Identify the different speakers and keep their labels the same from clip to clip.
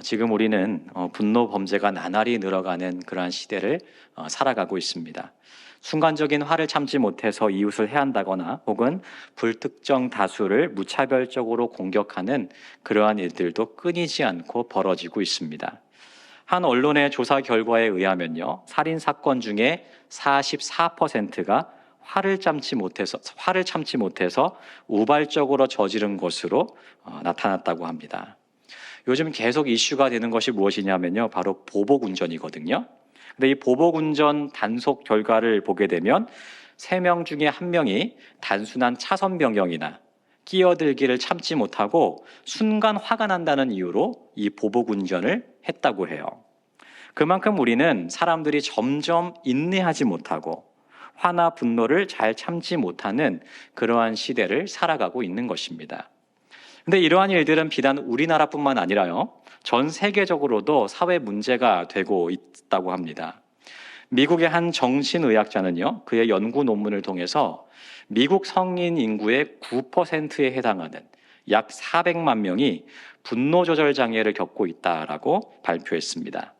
Speaker 1: 지금 우리는 분노 범죄가 나날이 늘어가는 그러한 시대를 살아가고 있습니다. 순간적인 화를 참지 못해서 이웃을 해한다거나 혹은 불특정 다수를 무차별적으로 공격하는 그러한 일들도 끊이지 않고 벌어지고 있습니다. 한 언론의 조사 결과에 의하면요, 살인 사건 중에 44%가 화를 참지 못해서 우발적으로 저지른 것으로 나타났다고 합니다. 요즘 계속 이슈가 되는 것이 무엇이냐면요, 바로 보복운전이거든요. 근데 이 보복운전 단속 결과를 보게 되면 3명 중에 1명이 단순한 차선 변경이나 끼어들기를 참지 못하고 순간 화가 난다는 이유로 이 보복운전을 했다고 해요. 그만큼 우리는 사람들이 점점 인내하지 못하고 화나 분노를 잘 참지 못하는 그러한 시대를 살아가고 있는 것입니다. 근데 이러한 일들은 비단 우리나라뿐만 아니라요, 전 세계적으로도 사회 문제가 되고 있다고 합니다. 미국의 한 정신의학자는요, 그의 연구 논문을 통해서 미국 성인 인구의 9%에 해당하는 약 400만 명이 분노 조절 장애를 겪고 있다라고 발표했습니다.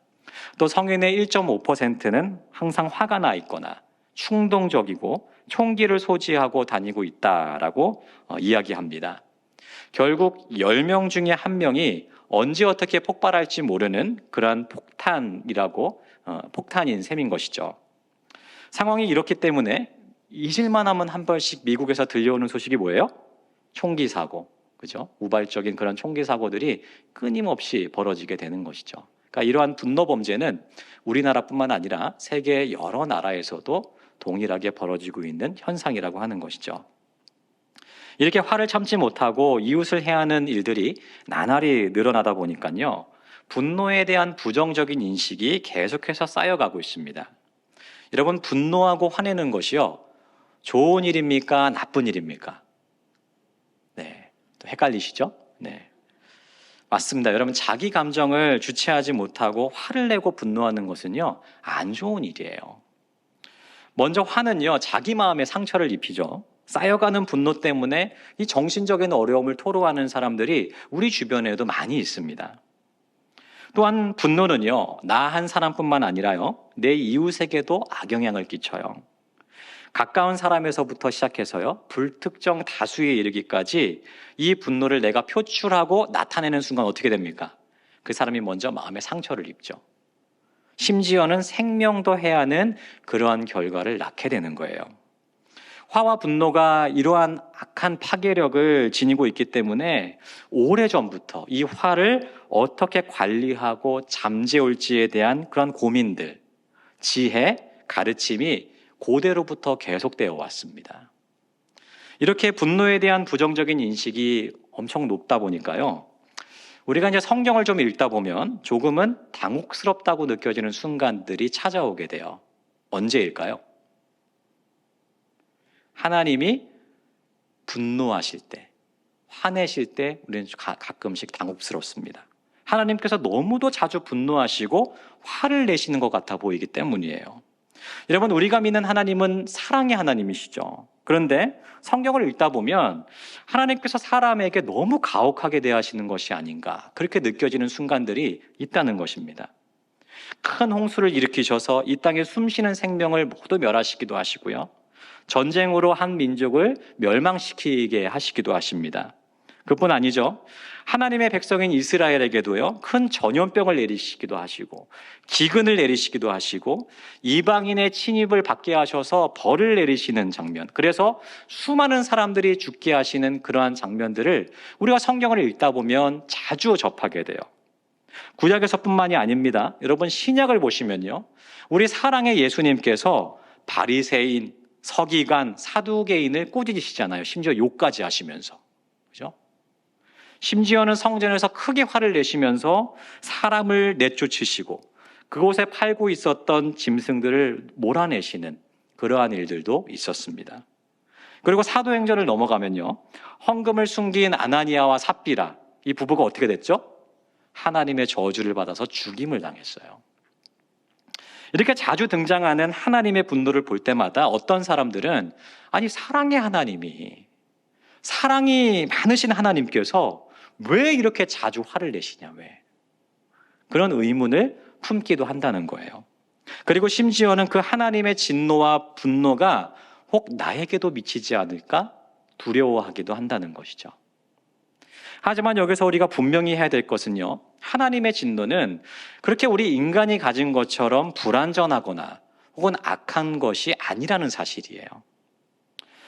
Speaker 1: 또 성인의 1.5%는 항상 화가 나 있거나 충동적이고 총기를 소지하고 다니고 있다라고 이야기합니다. 결국 10명 중에 1명이 언제 어떻게 폭발할지 모르는 그러한 폭탄인 셈인 것이죠. 상황이 이렇기 때문에 잊을만 하면 한 번씩 미국에서 들려오는 소식이 뭐예요? 총기 사고, 그죠? 우발적인 그런 총기 사고들이 끊임없이 벌어지게 되는 것이죠. 그러니까 이러한 분노 범죄는 우리나라뿐만 아니라 세계 여러 나라에서도 동일하게 벌어지고 있는 현상이라고 하는 것이죠. 이렇게 화를 참지 못하고 이웃을 해하는 일들이 나날이 늘어나다 보니까요, 분노에 대한 부정적인 인식이 계속해서 쌓여가고 있습니다. 여러분, 분노하고 화내는 것이요, 좋은 일입니까? 나쁜 일입니까? 네, 또 헷갈리시죠? 네, 맞습니다. 여러분, 자기 감정을 주체하지 못하고 화를 내고 분노하는 것은요, 안 좋은 일이에요. 먼저 화는요, 자기 마음에 상처를 입히죠. 쌓여가는 분노 때문에 이 정신적인 어려움을 토로하는 사람들이 우리 주변에도 많이 있습니다. 또한 분노는요, 나 한 사람뿐만 아니라요, 내 이웃에게도 악영향을 끼쳐요. 가까운 사람에서부터 시작해서요, 불특정 다수에 이르기까지 이 분노를 내가 표출하고 나타내는 순간 어떻게 됩니까? 그 사람이 먼저 마음에 상처를 입죠. 심지어는 생명도 해야 하는 그러한 결과를 낳게 되는 거예요. 화와 분노가 이러한 악한 파괴력을 지니고 있기 때문에 오래전부터 이 화를 어떻게 관리하고 잠재울지에 대한 그런 고민들, 지혜, 가르침이 고대로부터 계속되어 왔습니다. 이렇게 분노에 대한 부정적인 인식이 엄청 높다 보니까요, 우리가 이제 성경을 좀 읽다 보면 조금은 당혹스럽다고 느껴지는 순간들이 찾아오게 돼요. 언제일까요? 하나님이 분노하실 때, 화내실 때 우리는 가끔씩 당혹스럽습니다. 하나님께서 너무도 자주 분노하시고 화를 내시는 것 같아 보이기 때문이에요. 여러분, 우리가 믿는 하나님은 사랑의 하나님이시죠. 그런데 성경을 읽다 보면 하나님께서 사람에게 너무 가혹하게 대하시는 것이 아닌가, 그렇게 느껴지는 순간들이 있다는 것입니다. 큰 홍수를 일으키셔서 이 땅에 숨쉬는 생명을 모두 멸하시기도 하시고요, 전쟁으로 한 민족을 멸망시키게 하시기도 하십니다. 그뿐 아니죠. 하나님의 백성인 이스라엘에게도요, 큰 전염병을 내리시기도 하시고 기근을 내리시기도 하시고 이방인의 침입을 받게 하셔서 벌을 내리시는 장면, 그래서 수많은 사람들이 죽게 하시는 그러한 장면들을 우리가 성경을 읽다 보면 자주 접하게 돼요. 구약에서뿐만이 아닙니다. 여러분, 신약을 보시면요, 우리 사랑의 예수님께서 바리새인, 서기관, 사두개인을 꾸짖으시잖아요. 심지어 욕까지 하시면서, 그죠? 심지어는 성전에서 크게 화를 내시면서 사람을 내쫓으시고 그곳에 팔고 있었던 짐승들을 몰아내시는 그러한 일들도 있었습니다. 그리고 사도행전을 넘어가면요, 헌금을 숨긴 아나니아와 삽비라, 이 부부가 어떻게 됐죠? 하나님의 저주를 받아서 죽임을 당했어요. 이렇게 자주 등장하는 하나님의 분노를 볼 때마다 어떤 사람들은, 아니, 사랑의 하나님이, 사랑이 많으신 하나님께서 왜 이렇게 자주 화를 내시냐, 왜? 그런 의문을 품기도 한다는 거예요. 그리고 심지어는 그 하나님의 진노와 분노가 혹 나에게도 미치지 않을까 두려워하기도 한다는 것이죠. 하지만 여기서 우리가 분명히 해야 될 것은요, 하나님의 진노는 그렇게 우리 인간이 가진 것처럼 불완전하거나 혹은 악한 것이 아니라는 사실이에요.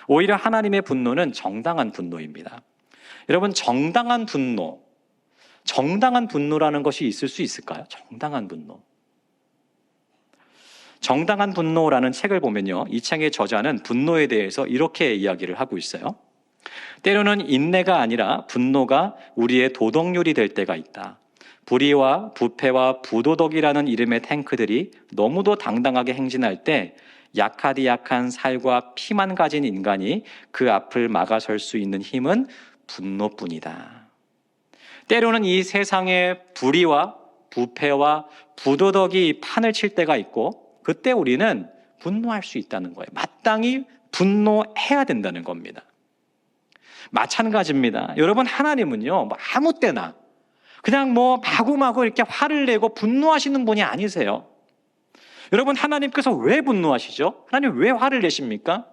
Speaker 1: 오히려 하나님의 분노는 정당한 분노입니다. 여러분, 정당한 분노라는 것이 있을 수 있을까요? 정당한 분노. 정당한 분노라는 책을 보면요, 이 책의 저자는 분노에 대해서 이렇게 이야기를 하고 있어요. 때로는 인내가 아니라 분노가 우리의 도덕률이 될 때가 있다. 불의와 부패와 부도덕이라는 이름의 탱크들이 너무도 당당하게 행진할 때 약하디 약한 살과 피만 가진 인간이 그 앞을 막아설 수 있는 힘은 분노뿐이다. 때로는 이 세상에 불의와 부패와 부도덕이 판을 칠 때가 있고, 그때 우리는 분노할 수 있다는 거예요. 마땅히 분노해야 된다는 겁니다. 마찬가지입니다. 여러분, 하나님은요, 아무 때나 그냥 마구마구 이렇게 화를 내고 분노하시는 분이 아니세요. 여러분, 하나님께서 왜 분노하시죠? 하나님 왜 화를 내십니까?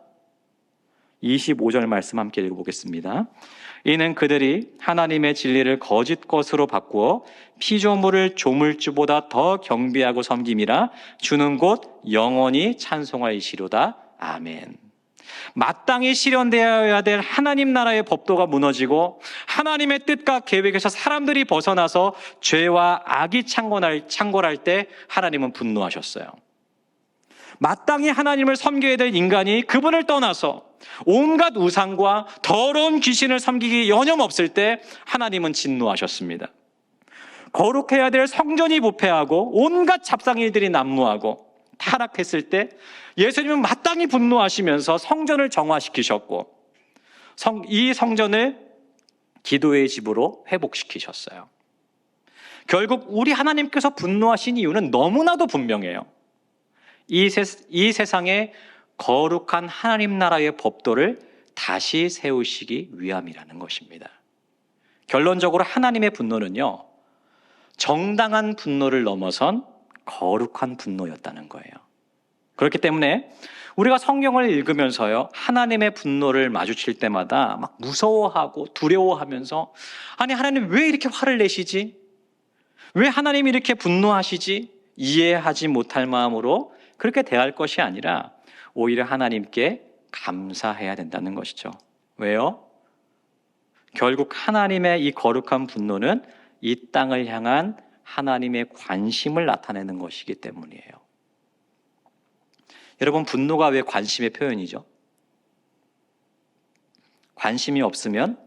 Speaker 1: 25절 말씀 함께 읽어보겠습니다. 이는 그들이 하나님의 진리를 거짓 것으로 바꾸어 피조물을 조물주보다 더 경배하고 섬김이라. 주는 곧 영원히 찬송하이시로다. 아멘. 마땅히 실현되어야 될 하나님 나라의 법도가 무너지고 하나님의 뜻과 계획에서 사람들이 벗어나서 죄와 악이 창궐할 때 하나님은 분노하셨어요. 마땅히 하나님을 섬겨야 될 인간이 그분을 떠나서 온갖 우상과 더러운 귀신을 섬기기 여념없을 때 하나님은 진노하셨습니다. 거룩해야 될 성전이 부패하고 온갖 잡상일들이 난무하고 타락했을 때 예수님은 마땅히 분노하시면서 성전을 정화시키셨고 이 성전을 기도의 집으로 회복시키셨어요. 결국 우리 하나님께서 분노하신 이유는 너무나도 분명해요. 이 세상에 거룩한 하나님 나라의 법도를 다시 세우시기 위함이라는 것입니다. 결론적으로 하나님의 분노는요, 정당한 분노를 넘어선 거룩한 분노였다는 거예요. 그렇기 때문에 우리가 성경을 읽으면서요, 하나님의 분노를 마주칠 때마다 막 무서워하고 두려워하면서, 아니 하나님 왜 이렇게 화를 내시지? 왜 하나님이 이렇게 분노하시지? 이해하지 못할 마음으로 그렇게 대할 것이 아니라 오히려 하나님께 감사해야 된다는 것이죠. 왜요? 결국 하나님의 이 거룩한 분노는 이 땅을 향한 하나님의 관심을 나타내는 것이기 때문이에요. 여러분, 분노가 왜 관심의 표현이죠? 관심이 없으면,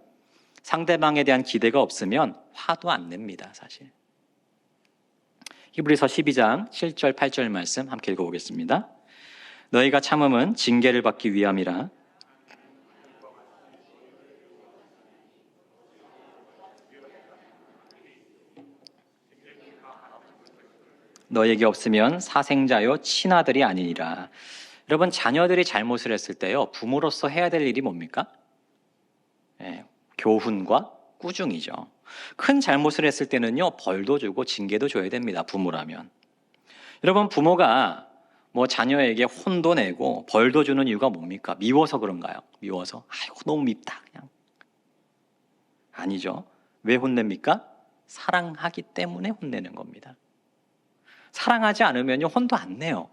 Speaker 1: 상대방에 대한 기대가 없으면 화도 안 냅니다, 사실. 히브리서 12장 7절 8절 말씀 함께 읽어보겠습니다. 너희가 참음은 징계를 받기 위함이라. 너에게 없으면 사생자요 친아들이 아니니라. 여러분, 자녀들이 잘못을 했을 때요, 부모로서 해야 될 일이 뭡니까? 교훈과 꾸중이죠. 큰 잘못을 했을 때는요, 벌도 주고 징계도 줘야 됩니다, 부모라면. 여러분, 부모가 자녀에게 혼도 내고 벌도 주는 이유가 뭡니까? 미워서 그런가요? 미워서? 아이고, 너무 밉다, 그냥. 아니죠. 왜 혼냅니까? 사랑하기 때문에 혼내는 겁니다. 사랑하지 않으면요, 혼도 안 내요.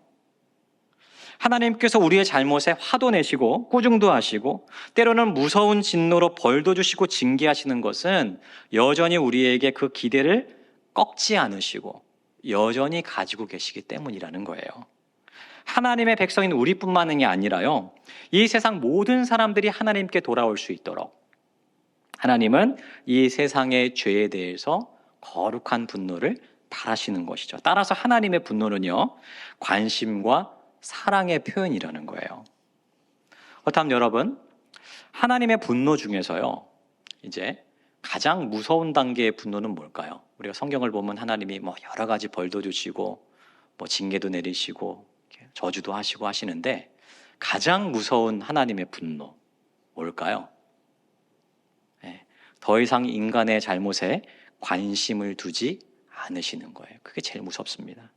Speaker 1: 하나님께서 우리의 잘못에 화도 내시고 꾸중도 하시고 때로는 무서운 진노로 벌도 주시고 징계하시는 것은 여전히 우리에게 그 기대를 꺾지 않으시고 여전히 가지고 계시기 때문이라는 거예요. 하나님의 백성인 우리뿐만이 아니라요, 이 세상 모든 사람들이 하나님께 돌아올 수 있도록 하나님은 이 세상의 죄에 대해서 거룩한 분노를 바라시는 것이죠. 따라서 하나님의 분노는요, 관심과 사랑의 표현이라는 거예요. 그렇다면 여러분, 하나님의 분노 중에서요, 이제 가장 무서운 단계의 분노는 뭘까요? 우리가 성경을 보면 하나님이 여러 가지 벌도 주시고 징계도 내리시고 저주도 하시고 하시는데 가장 무서운 하나님의 분노 뭘까요? 더 이상 인간의 잘못에 관심을 두지 않으시는 거예요. 그게 제일 무섭습니다.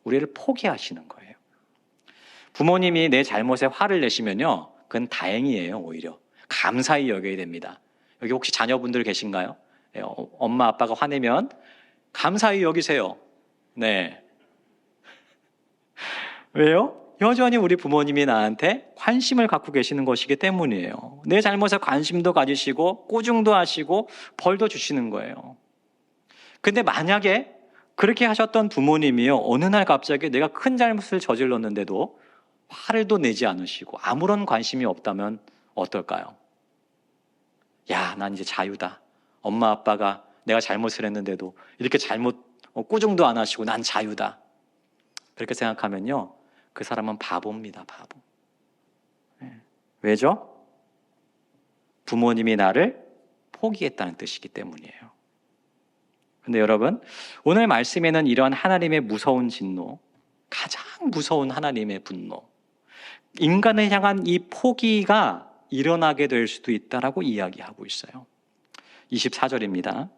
Speaker 1: 우리를 포기하시는 거예요. 부모님이 내 잘못에 화를 내시면요, 그건 다행이에요. 오히려 감사히 여겨야 됩니다. 여기 혹시 자녀분들 계신가요? 네, 엄마 아빠가 화내면 감사히 여기세요. 네. 왜요? 여전히 우리 부모님이 나한테 관심을 갖고 계시는 것이기 때문이에요. 내 잘못에 관심도 가지시고 꾸중도 하시고 벌도 주시는 거예요. 근데 만약에 그렇게 하셨던 부모님이요, 어느 날 갑자기 내가 큰 잘못을 저질렀는데도 화를 도 내지 않으시고 아무런 관심이 없다면 어떨까요? 야, 난 이제 자유다. 엄마 아빠가 내가 잘못을 했는데도 이렇게 꾸중도 안 하시고 난 자유다. 그렇게 생각하면요, 그 사람은 바보입니다. 바보. 왜죠? 부모님이 나를 포기했다는 뜻이기 때문이에요. 근데 여러분, 오늘 말씀에는 이런 하나님의 무서운 진노, 가장 무서운 하나님의 분노, 인간을 향한 이 포기가 일어나게 될 수도 있다라고 이야기하고 있어요. 24절입니다.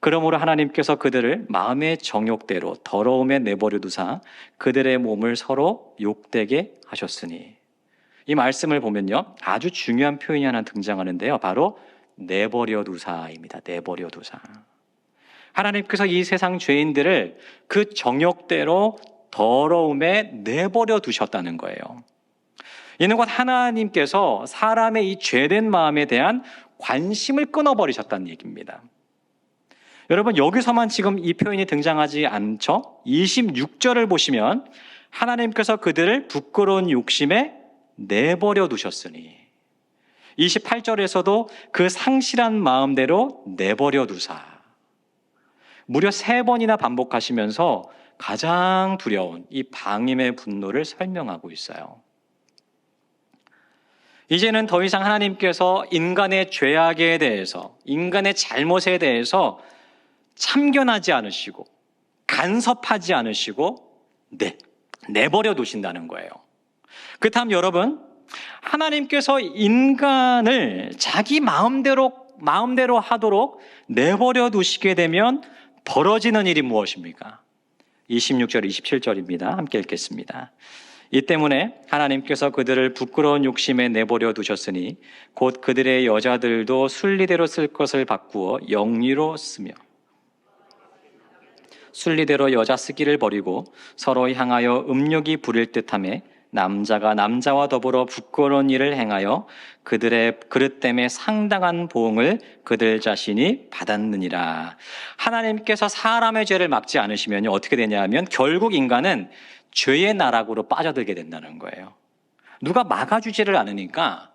Speaker 1: 그러므로 하나님께서 그들을 마음의 정욕대로 더러움에 내버려 두사 그들의 몸을 서로 욕되게 하셨으니. 이 말씀을 보면요, 아주 중요한 표현이 하나 등장하는데요. 바로 내버려 두사입니다. 내버려 두사. 하나님께서 이 세상 죄인들을 그 정욕대로 더러움에 내버려 두셨다는 거예요. 이는 곧 하나님께서 사람의 이 죄된 마음에 대한 관심을 끊어버리셨다는 얘기입니다. 여러분, 여기서만 지금 이 표현이 등장하지 않죠? 26절을 보시면 하나님께서 그들을 부끄러운 욕심에 내버려 두셨으니, 28절에서도 그 상실한 마음대로 내버려 두사, 무려 3번이나 반복하시면서 가장 두려운 이 방임의 분노를 설명하고 있어요. 이제는 더 이상 하나님께서 인간의 죄악에 대해서, 인간의 잘못에 대해서 참견하지 않으시고 간섭하지 않으시고 내버려 두신다는 거예요. 그렇다면 여러분, 하나님께서 인간을 자기 마음대로 하도록 내버려 두시게 되면 벌어지는 일이 무엇입니까? 26절, 27절입니다. 함께 읽겠습니다. 이 때문에 하나님께서 그들을 부끄러운 욕심에 내버려 두셨으니 곧 그들의 여자들도 순리대로 쓸 것을 바꾸어 영리로 쓰며 순리대로 여자 쓰기를 버리고 서로 향하여 음욕이 부릴 듯하며 남자가 남자와 더불어 부끄러운 일을 행하여 그들의 그릇 때문에 상당한 보응을 그들 자신이 받았느니라. 하나님께서 사람의 죄를 막지 않으시면 어떻게 되냐 하면 결국 인간은 죄의 나락으로 빠져들게 된다는 거예요. 누가 막아주지를 않으니까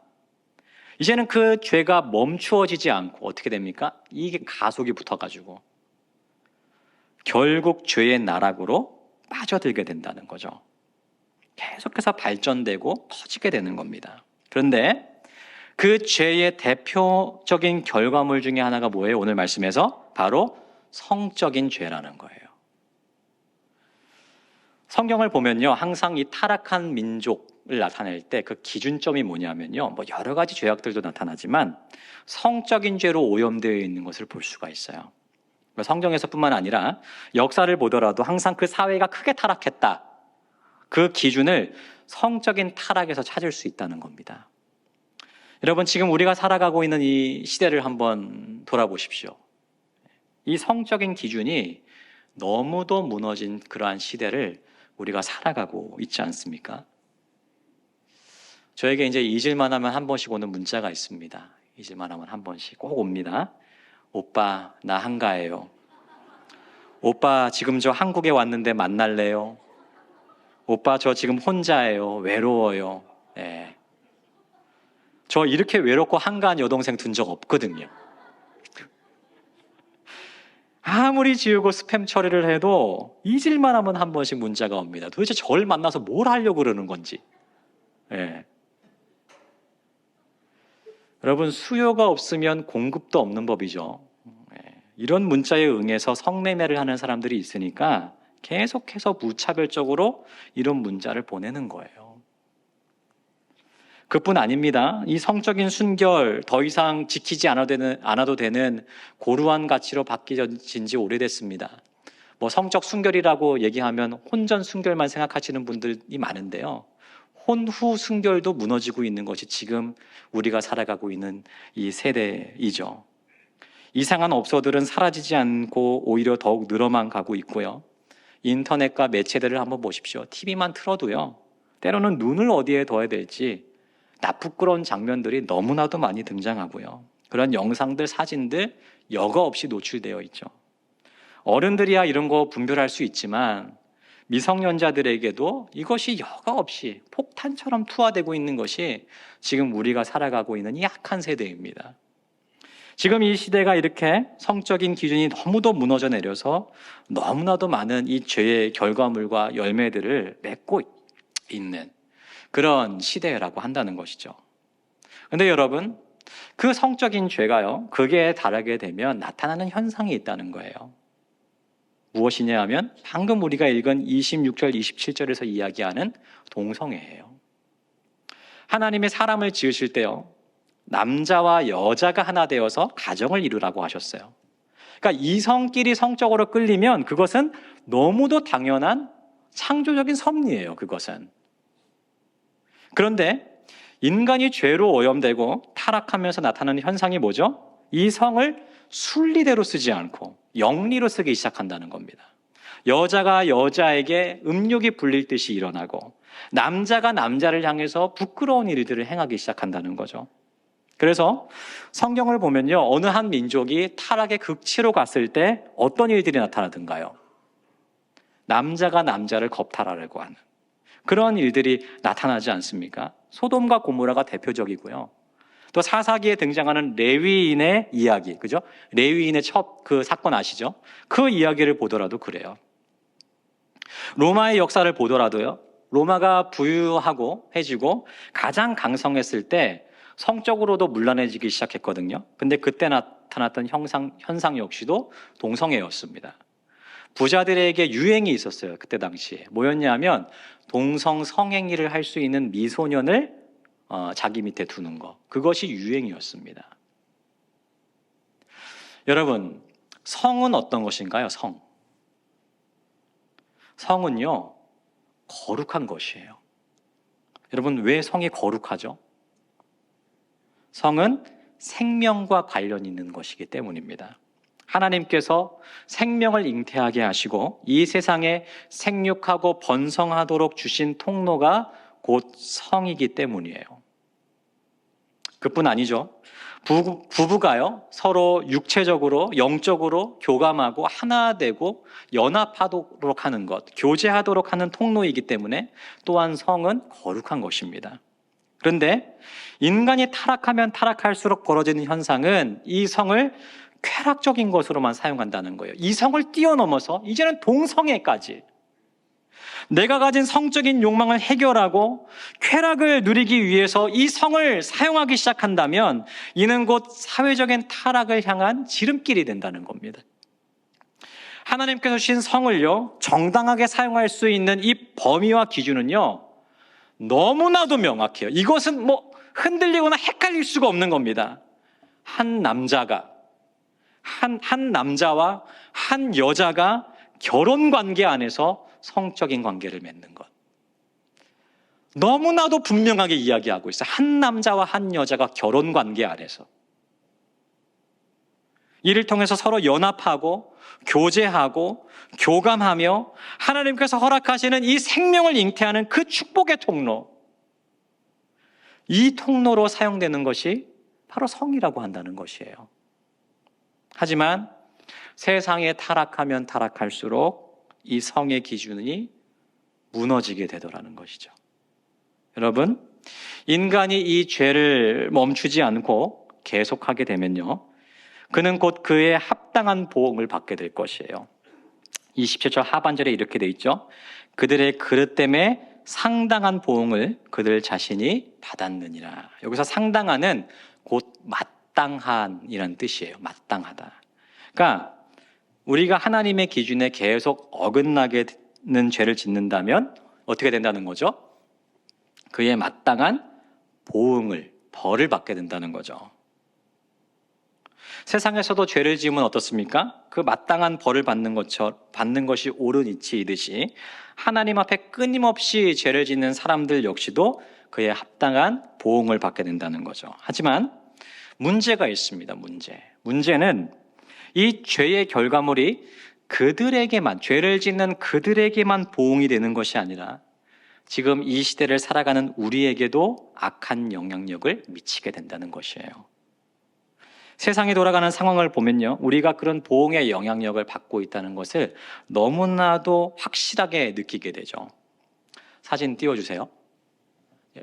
Speaker 1: 이제는 그 죄가 멈추어지지 않고 어떻게 됩니까? 이게 가속이 붙어가지고 결국 죄의 나락으로 빠져들게 된다는 거죠. 계속해서 발전되고 터지게 되는 겁니다. 그런데 그 죄의 대표적인 결과물 중에 하나가 뭐예요? 오늘 말씀에서 바로 성적인 죄라는 거예요. 성경을 보면요, 항상 이 타락한 민족을 나타낼 때 그 기준점이 뭐냐면요, 여러 가지 죄악들도 나타나지만 성적인 죄로 오염되어 있는 것을 볼 수가 있어요. 성경에서뿐만 아니라 역사를 보더라도 항상 그 사회가 크게 타락했다, 그 기준을 성적인 타락에서 찾을 수 있다는 겁니다. 여러분, 지금 우리가 살아가고 있는 이 시대를 한번 돌아보십시오. 이 성적인 기준이 너무도 무너진 그러한 시대를 우리가 살아가고 있지 않습니까? 저에게 이제 잊을만 하면 한 번씩 오는 문자가 있습니다. 잊을만 하면 한 번씩 꼭 옵니다. 오빠, 나 한가해요. 오빠, 지금 저 한국에 왔는데 만날래요? 오빠, 저 지금 혼자예요. 외로워요. 네. 저 이렇게 외롭고 한가한 여동생 둔 적 없거든요. 아무리 지우고 스팸 처리를 해도 잊을만 하면 한 번씩 문자가 옵니다. 도대체 저를 만나서 뭘 하려고 그러는 건지. 네. 여러분, 수요가 없으면 공급도 없는 법이죠. 이런 문자에 응해서 성매매를 하는 사람들이 있으니까 계속해서 무차별적으로 이런 문자를 보내는 거예요. 그뿐 아닙니다. 이 성적인 순결 더 이상 지키지 않아도 되는 고루한 가치로 바뀌어진 지 오래됐습니다. 뭐 성적 순결이라고 얘기하면 혼전 순결만 생각하시는 분들이 많은데요. 혼후 순결도 무너지고 있는 것이 지금 우리가 살아가고 있는 이 세대이죠. 이상한 업소들은 사라지지 않고 오히려 더욱 늘어만 가고 있고요. 인터넷과 매체들을 한번 보십시오. TV만 틀어도요. 때로는 눈을 어디에 둬야 될지 나쁘끄러운 장면들이 너무나도 많이 등장하고요. 그런 영상들, 사진들 여과 없이 노출되어 있죠. 어른들이야 이런 거 분별할 수 있지만 미성년자들에게도 이것이 여과 없이 폭탄처럼 투하되고 있는 것이 지금 우리가 살아가고 있는 이 악한 세대입니다. 지금 이 시대가 이렇게 성적인 기준이 너무도 무너져 내려서 너무나도 많은 이 죄의 결과물과 열매들을 맺고 있는 그런 시대라고 한다는 것이죠. 그런데 여러분, 그 성적인 죄가요, 극에 달하게 되면 나타나는 현상이 있다는 거예요. 무엇이냐 하면 방금 우리가 읽은 26절, 27절에서 이야기하는 동성애예요. 하나님이 사람을 지으실 때요, 남자와 여자가 하나 되어서 가정을 이루라고 하셨어요. 그러니까 이성끼리 성적으로 끌리면 그것은 너무도 당연한 창조적인 섭리예요, 그것은. 그런데 인간이 죄로 오염되고 타락하면서 나타나는 현상이 뭐죠? 이 성을 순리대로 쓰지 않고 영리로 쓰기 시작한다는 겁니다. 여자가 여자에게 음욕이 불릴 듯이 일어나고 남자가 남자를 향해서 부끄러운 일들을 행하기 시작한다는 거죠. 그래서 성경을 보면요, 어느 한 민족이 타락의 극치로 갔을 때 어떤 일들이 나타나던가요? 남자가 남자를 겁탈하려고 하는 그런 일들이 나타나지 않습니까? 소돔과 고모라가 대표적이고요. 또 사사기에 등장하는 레위인의 이야기, 그죠? 레위인의 첫 그 사건 아시죠? 그 이야기를 보더라도 그래요. 로마의 역사를 보더라도요, 로마가 부유하고 해지고 가장 강성했을 때 성적으로도 문란해지기 시작했거든요. 근데 그때 나타났던 현상 역시도 동성애였습니다. 부자들에게 유행이 있었어요. 그때 당시에. 뭐였냐면 동성 성행위를 할 수 있는 미소년을 자기 밑에 두는 거. 그것이 유행이었습니다. 여러분, 성은 어떤 것인가요? 성은요, 거룩한 것이에요. 여러분, 왜 성이 거룩하죠? 성은 생명과 관련 있는 것이기 때문입니다. 하나님께서 생명을 잉태하게 하시고 이 세상에 생육하고 번성하도록 주신 통로가 곧 성이기 때문이에요. 그뿐 아니죠. 부부가요, 서로 육체적으로, 영적으로 교감하고 하나 되고 연합하도록 하는 것, 교제하도록 하는 통로이기 때문에 또한 성은 거룩한 것입니다. 그런데 인간이 타락하면 타락할수록 벌어지는 현상은 이 성을 쾌락적인 것으로만 사용한다는 거예요. 이 성을 뛰어넘어서 이제는 동성애까지 내가 가진 성적인 욕망을 해결하고 쾌락을 누리기 위해서 이 성을 사용하기 시작한다면 이는 곧 사회적인 타락을 향한 지름길이 된다는 겁니다. 하나님께서 주신 성을요, 정당하게 사용할 수 있는 이 범위와 기준은요, 너무나도 명확해요. 이것은 뭐 흔들리거나 헷갈릴 수가 없는 겁니다. 한 남자와 한 여자가 결혼 관계 안에서 성적인 관계를 맺는 것. 너무나도 분명하게 이야기하고 있어요. 한 남자와 한 여자가 결혼 관계 안에서. 이를 통해서 서로 연합하고 교제하고 교감하며 하나님께서 허락하시는 이 생명을 잉태하는 그 축복의 통로, 이 통로로 사용되는 것이 바로 성이라고 한다는 것이에요. 하지만 세상에 타락하면 타락할수록 이 성의 기준이 무너지게 되더라는 것이죠. 여러분, 인간이 이 죄를 멈추지 않고 계속하게 되면요, 그는 곧 그에 합당한 보응을 받게 될 것이에요. 27절 하반절에 이렇게 돼 있죠. 그들의 그릇 때문에 상당한 보응을 그들 자신이 받았느니라. 여기서 상당한은 곧 마땅한이라는 뜻이에요. 마땅하다. 그러니까 우리가 하나님의 기준에 계속 어긋나게는 죄를 짓는다면 어떻게 된다는 거죠? 그에 마땅한 보응을, 벌을 받게 된다는 거죠. 세상에서도 죄를 지으면 어떻습니까? 그 마땅한 벌을 받는 것이 옳은 이치이듯이 하나님 앞에 끊임없이 죄를 짓는 사람들 역시도 그에 합당한 보응을 받게 된다는 거죠. 하지만 문제가 있습니다. 문제는 이 죄의 결과물이 죄를 짓는 그들에게만 보응이 되는 것이 아니라 지금 이 시대를 살아가는 우리에게도 악한 영향력을 미치게 된다는 것이에요. 세상이 돌아가는 상황을 보면요, 우리가 그런 보응의 영향력을 받고 있다는 것을 너무나도 확실하게 느끼게 되죠. 사진 띄워주세요.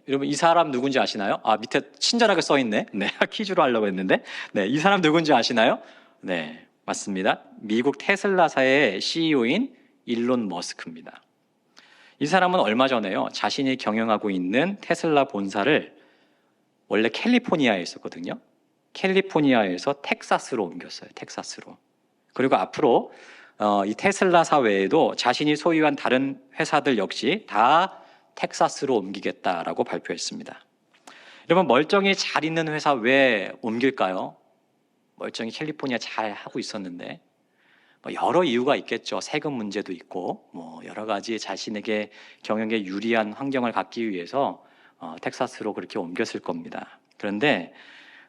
Speaker 1: 여러분, 이 사람 누군지 아시나요? 밑에 친절하게 써 있네. 네, 퀴즈로 하려고 했는데. 네, 이 사람 누군지 아시나요? 네, 맞습니다. 미국 테슬라사의 CEO인 일론 머스크입니다. 이 사람은 얼마 전에요, 자신이 경영하고 있는 테슬라 본사를 원래 캘리포니아에 있었거든요. 캘리포니아에서 텍사스로 옮겼어요. 텍사스로. 그리고 앞으로 이 테슬라사 외에도 자신이 소유한 다른 회사들 역시 다 텍사스로 옮기겠다라고 발표했습니다. 여러분, 멀쩡히 잘 있는 회사 왜 옮길까요? 멀쩡히 캘리포니아 잘 하고 있었는데 여러 이유가 있겠죠. 세금 문제도 있고 여러 가지 자신에게 경영에 유리한 환경을 갖기 위해서 텍사스로 그렇게 옮겼을 겁니다. 그런데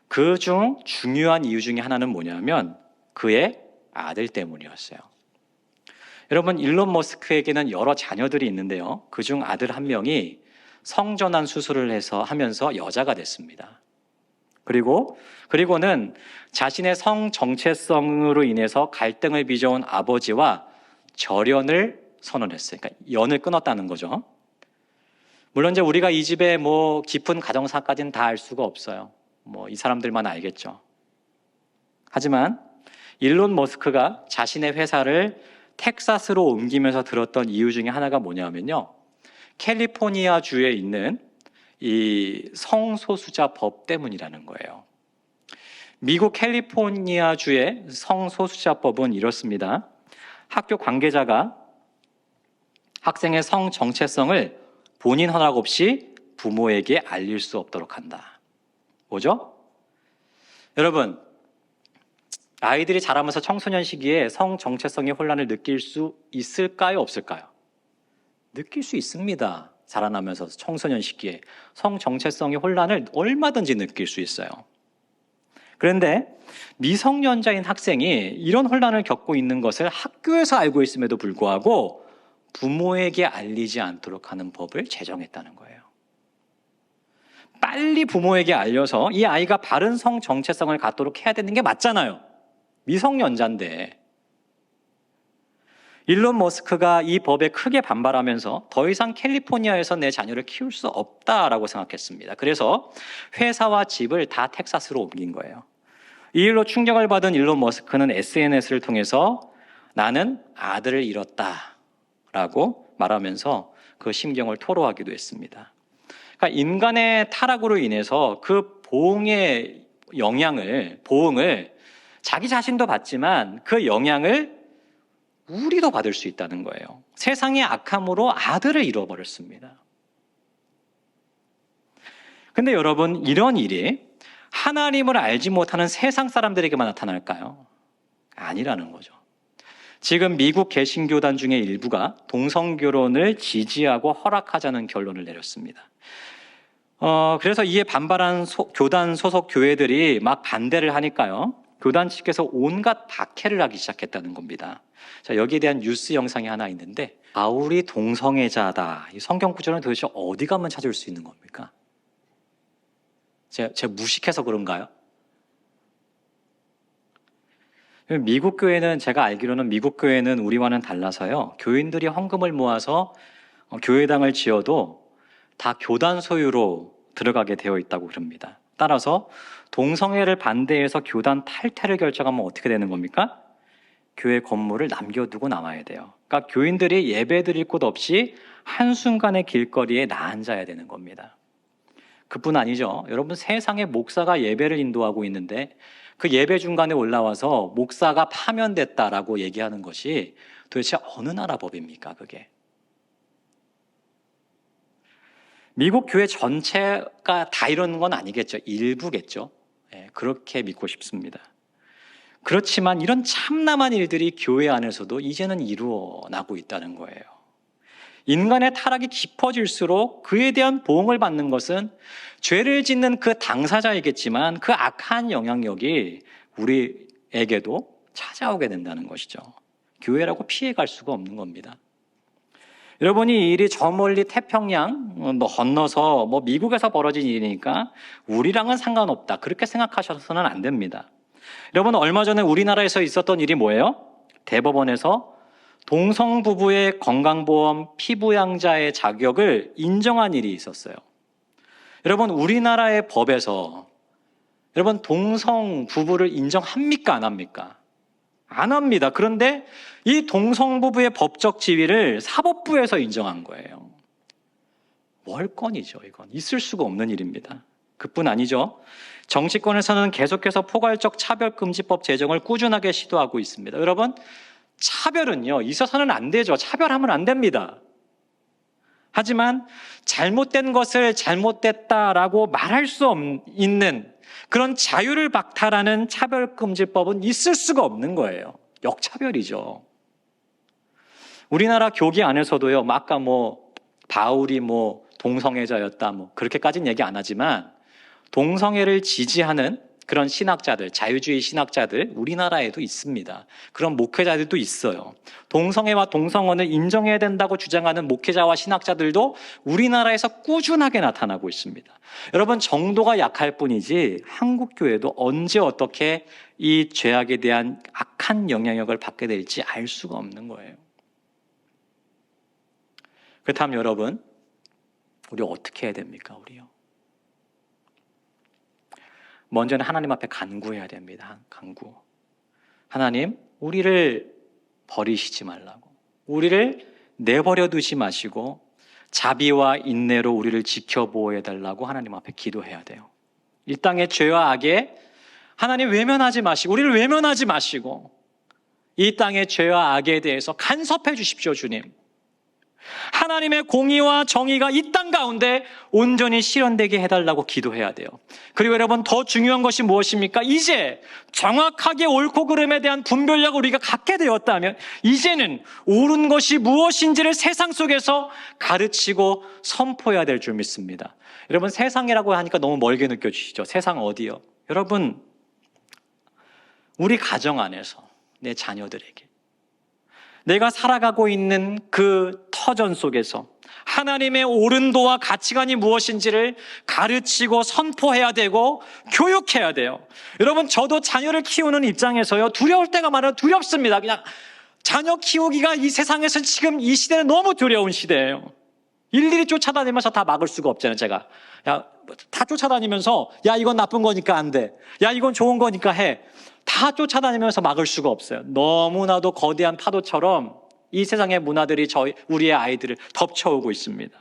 Speaker 1: 그중 중요한 이유 중에 하나는 뭐냐면 그의 아들 때문이었어요. 여러분, 일론 머스크에게는 여러 자녀들이 있는데요, 그중 아들 한 명이 성전환 수술을 하면서 여자가 됐습니다. 그리고는 자신의 성 정체성으로 인해서 갈등을 빚어온 아버지와 절연을 선언했어요. 그러니까 연을 끊었다는 거죠. 물론 이제 우리가 이 집의 깊은 가정사까지는 다 알 수가 없어요. 이 사람들만 알겠죠. 하지만 일론 머스크가 자신의 회사를 텍사스로 옮기면서 들었던 이유 중에 하나가 뭐냐면요, 캘리포니아 주에 있는 이 성소수자 법 때문이라는 거예요. 미국 캘리포니아 주의 성소수자 법은 이렇습니다. 학교 관계자가 학생의 성 정체성을 본인 허락 없이 부모에게 알릴 수 없도록 한다. 뭐죠? 여러분, 아이들이 자라면서 청소년 시기에 성 정체성의 혼란을 느낄 수 있을까요? 없을까요? 느낄 수 있습니다. 자라나면서 청소년 시기에 성 정체성의 혼란을 얼마든지 느낄 수 있어요. 그런데 미성년자인 학생이 이런 혼란을 겪고 있는 것을 학교에서 알고 있음에도 불구하고 부모에게 알리지 않도록 하는 법을 제정했다는 거예요. 빨리 부모에게 알려서 이 아이가 바른 성 정체성을 갖도록 해야 되는 게 맞잖아요. 미성년자인데. 일론 머스크가 이 법에 크게 반발하면서 더 이상 캘리포니아에서 내 자녀를 키울 수 없다라고 생각했습니다. 그래서 회사와 집을 다 텍사스로 옮긴 거예요. 이 일로 충격을 받은 일론 머스크는 SNS를 통해서 나는 아들을 잃었다라고 말하면서 그 심경을 토로하기도 했습니다. 그러니까 인간의 타락으로 인해서 그 보응을 자기 자신도 받지만 그 영향을 우리도 받을 수 있다는 거예요. 세상의 악함으로 아들을 잃어버렸습니다. 근데 여러분, 이런 일이 하나님을 알지 못하는 세상 사람들에게만 나타날까요? 아니라는 거죠. 지금 미국 개신교단 중에 일부가 동성결혼을 지지하고 허락하자는 결론을 내렸습니다. 그래서 이에 반발한 교단 소속 교회들이 막 반대를 하니까요, 교단 측에서 온갖 박해를 하기 시작했다는 겁니다. 자, 여기에 대한 뉴스 영상이 하나 있는데, 바울이 동성애자다. 이 성경 구절은 도대체 어디 가면 찾을 수 있는 겁니까? 제가 무식해서 그런가요? 미국 교회는, 제가 알기로는 미국 교회는 우리와는 달라서요, 교인들이 헌금을 모아서 교회당을 지어도 다 교단 소유로 들어가게 되어 있다고 그럽니다. 따라서 동성애를 반대해서 교단 탈퇴를 결정하면 어떻게 되는 겁니까? 교회 건물을 남겨두고 나와야 돼요. 그러니까 교인들이 예배 드릴 곳 없이 한순간에 길거리에 나앉아야 되는 겁니다. 그뿐 아니죠. 여러분, 세상에 목사가 예배를 인도하고 있는데 그 예배 중간에 올라와서 목사가 파면됐다라고 얘기하는 것이 도대체 어느 나라 법입니까, 그게? 미국 교회 전체가 다 이러는 건 아니겠죠. 일부겠죠. 그렇게 믿고 싶습니다. 그렇지만 이런 참남한 일들이 교회 안에서도 이제는 이루어나고 있다는 거예요. 인간의 타락이 깊어질수록 그에 대한 보응을 받는 것은 죄를 짓는 그 당사자이겠지만 그 악한 영향력이 우리에게도 찾아오게 된다는 것이죠. 교회라고 피해갈 수가 없는 겁니다. 여러분이 이 일이 저 멀리 태평양 건너서 미국에서 벌어진 일이니까 우리랑은 상관없다, 그렇게 생각하셔서는 안 됩니다. 여러분, 얼마 전에 우리나라에서 있었던 일이 뭐예요? 대법원에서 동성 부부의 건강보험 피부양자의 자격을 인정한 일이 있었어요. 여러분, 우리나라의 법에서 여러분 동성 부부를 인정합니까? 안 합니까? 안 합니다. 그런데 이 동성 부부의 법적 지위를 사법부에서 인정한 거예요. 월권이죠. 이건 있을 수가 없는 일입니다. 그뿐 아니죠. 정치권에서는 계속해서 포괄적 차별금지법 제정을 꾸준하게 시도하고 있습니다. 여러분, 차별은요, 있어서는 안 되죠. 차별하면 안 됩니다. 하지만 잘못된 것을 잘못됐다라고 말할 수 있는 그런 자유를 박탈하는 차별금지법은 있을 수가 없는 거예요. 역차별이죠. 우리나라 교계 안에서도요, 아까 바울이 동성애자였다, 그렇게까지는 얘기 안 하지만 동성애를 지지하는 그런 신학자들, 자유주의 신학자들 우리나라에도 있습니다. 그런 목회자들도 있어요. 동성애와 동성혼을 인정해야 된다고 주장하는 목회자와 신학자들도 우리나라에서 꾸준하게 나타나고 있습니다. 여러분, 정도가 약할 뿐이지 한국 교회도 언제 어떻게 이 죄악에 대한 악한 영향력을 받게 될지 알 수가 없는 거예요. 그렇다면 여러분, 우리 어떻게 해야 됩니까? 우리요. 먼저는 하나님 앞에 간구해야 됩니다. 간구. 하나님, 우리를 버리시지 말라고. 우리를 내버려 두지 마시고 자비와 인내로 우리를 지켜보호해 달라고 하나님 앞에 기도해야 돼요. 이 땅의 죄와 악에 하나님 외면하지 마시고, 우리를 외면하지 마시고 이 땅의 죄와 악에 대해서 간섭해 주십시오, 주님. 하나님의 공의와 정의가 이 땅 가운데 온전히 실현되게 해달라고 기도해야 돼요. 그리고 여러분, 더 중요한 것이 무엇입니까? 이제 정확하게 옳고 그름에 대한 분별력을 우리가 갖게 되었다면 이제는 옳은 것이 무엇인지를 세상 속에서 가르치고 선포해야 될 줄 믿습니다. 여러분, 세상이라고 하니까 너무 멀게 느껴지시죠? 세상 어디요? 여러분, 우리 가정 안에서 내 자녀들에게, 내가 살아가고 있는 그 터전 속에서 하나님의 옳은도와 가치관이 무엇인지를 가르치고 선포해야 되고 교육해야 돼요. 여러분, 저도 자녀를 키우는 입장에서요, 두려울 때가 많아요. 두렵습니다. 그냥 자녀 키우기가 이 세상에서 지금 이 시대는 너무 두려운 시대예요. 일일이 쫓아다니면서 다 막을 수가 없잖아요. 제가 다 쫓아다니면서 이건 나쁜 거니까 안 돼, 이건 좋은 거니까 해, 다 쫓아다니면서 막을 수가 없어요. 너무나도 거대한 파도처럼 이 세상의 문화들이 우리의 아이들을 덮쳐오고 있습니다.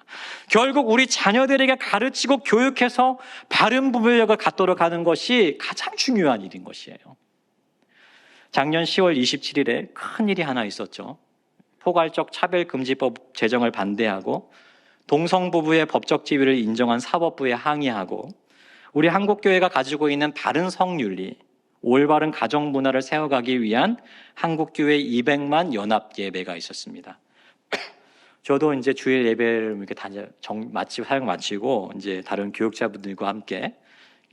Speaker 1: 결국 우리 자녀들에게 가르치고 교육해서 바른 분별력을 갖도록 하는 것이 가장 중요한 일인 것이에요. 작년 10월 27일에 큰 일이 하나 있었죠. 포괄적 차별금지법 제정을 반대하고 동성부부의 법적 지위를 인정한 사법부에 항의하고 우리 한국교회가 가지고 있는 바른 성윤리, 올바른 가정 문화를 세워가기 위한 한국교회 200만 연합 예배가 있었습니다. 저도 이제 주일 예배를 이렇게 사역 마치고 이제 다른 교육자분들과 함께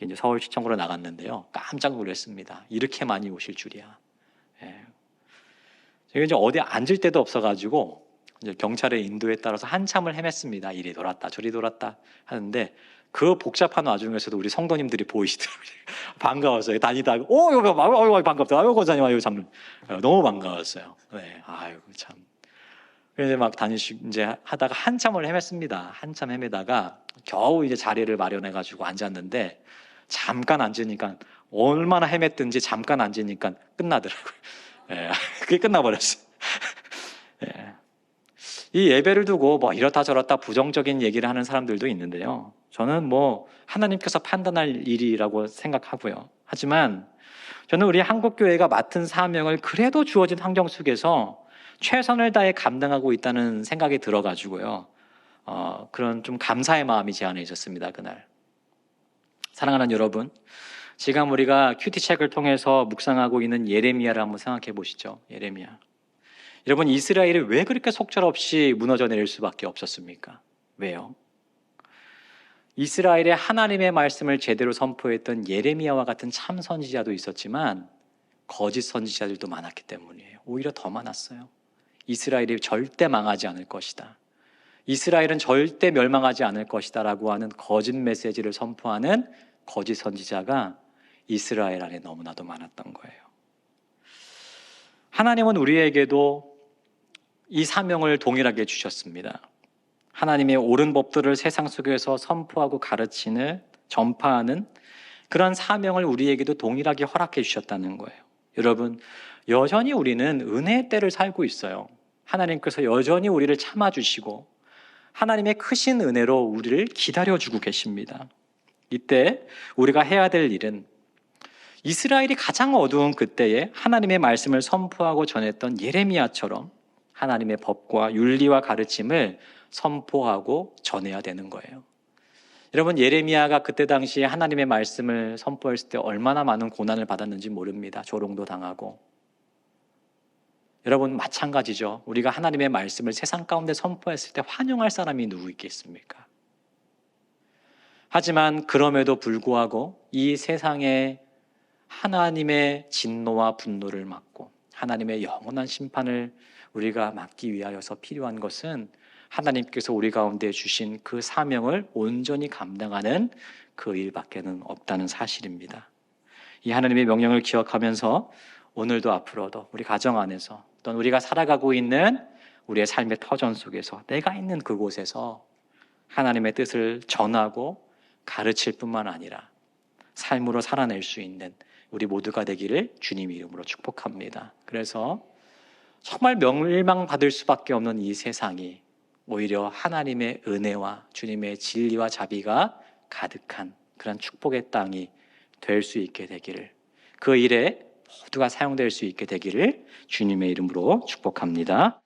Speaker 1: 이제 서울시청으로 나갔는데요, 깜짝 놀랐습니다. 이렇게 많이 오실 줄이야. 제가 이제 어디 앉을 데도 없어가지고 이제 경찰의 인도에 따라서 한참을 헤맸습니다. 이리 돌았다 저리 돌았다 하는데 그 복잡한 와중에서도 우리 성도님들이 보이시더라고요. 반가웠어요. 다니다가 반갑다. 아이고 권사님, 아이고 참 너무 반가웠어요. 네, 아이고 참. 그래서 막 이제 하다가 한참을 헤맸습니다. 한참 헤매다가 겨우 이제 자리를 마련해가지고 앉았는데 잠깐 앉으니까, 얼마나 헤맸든지 잠깐 앉으니까 끝나더라고요. 네, 그게 끝나버렸어요. 네. 이 예배를 두고 이렇다 저렇다 부정적인 얘기를 하는 사람들도 있는데요, 저는 하나님께서 판단할 일이라고 생각하고요. 하지만 저는 우리 한국교회가 맡은 사명을 그래도 주어진 환경 속에서 최선을 다해 감당하고 있다는 생각이 들어가지고요, 그런 좀 감사의 마음이 제 안에 있었습니다. 그날. 사랑하는 여러분, 지금 우리가 큐티책을 통해서 묵상하고 있는 예레미야를 한번 생각해 보시죠. 예레미야. 여러분, 이스라엘이 왜 그렇게 속절없이 무너져 내릴 수밖에 없었습니까? 왜요? 이스라엘의 하나님의 말씀을 제대로 선포했던 예레미야와 같은 참 선지자도 있었지만 거짓 선지자들도 많았기 때문이에요. 오히려 더 많았어요. 이스라엘이 절대 망하지 않을 것이다. 이스라엘은 절대 멸망하지 않을 것이다 라고 하는 거짓 메시지를 선포하는 거짓 선지자가 이스라엘 안에 너무나도 많았던 거예요. 하나님은 우리에게도 이 사명을 동일하게 주셨습니다. 하나님의 옳은 법들을 세상 속에서 선포하고 가르치는, 전파하는 그런 사명을 우리에게도 동일하게 허락해 주셨다는 거예요. 여러분, 여전히 우리는 은혜의 때를 살고 있어요. 하나님께서 여전히 우리를 참아주시고 하나님의 크신 은혜로 우리를 기다려주고 계십니다. 이때 우리가 해야 될 일은 이스라엘이 가장 어두운 그때에 하나님의 말씀을 선포하고 전했던 예레미야처럼 하나님의 법과 윤리와 가르침을 선포하고 전해야 되는 거예요. 여러분, 예레미야가 그때 당시에 하나님의 말씀을 선포했을 때 얼마나 많은 고난을 받았는지 모릅니다. 조롱도 당하고. 여러분, 마찬가지죠. 우리가 하나님의 말씀을 세상 가운데 선포했을 때 환영할 사람이 누구 있겠습니까? 하지만 그럼에도 불구하고 이 세상에 하나님의 진노와 분노를 막고 하나님의 영원한 심판을 우리가 막기 위하여서 필요한 것은 하나님께서 우리 가운데 주신 그 사명을 온전히 감당하는 그 일밖에는 없다는 사실입니다. 이 하나님의 명령을 기억하면서 오늘도 앞으로도 우리 가정 안에서 또는 우리가 살아가고 있는 우리의 삶의 터전 속에서 내가 있는 그곳에서 하나님의 뜻을 전하고 가르칠 뿐만 아니라 삶으로 살아낼 수 있는 우리 모두가 되기를 주님 이름으로 축복합니다. 그래서 정말 멸망받을 수밖에 없는 이 세상이 오히려 하나님의 은혜와 주님의 진리와 자비가 가득한 그런 축복의 땅이 될 수 있게 되기를, 그 일에 모두가 사용될 수 있게 되기를 주님의 이름으로 축복합니다.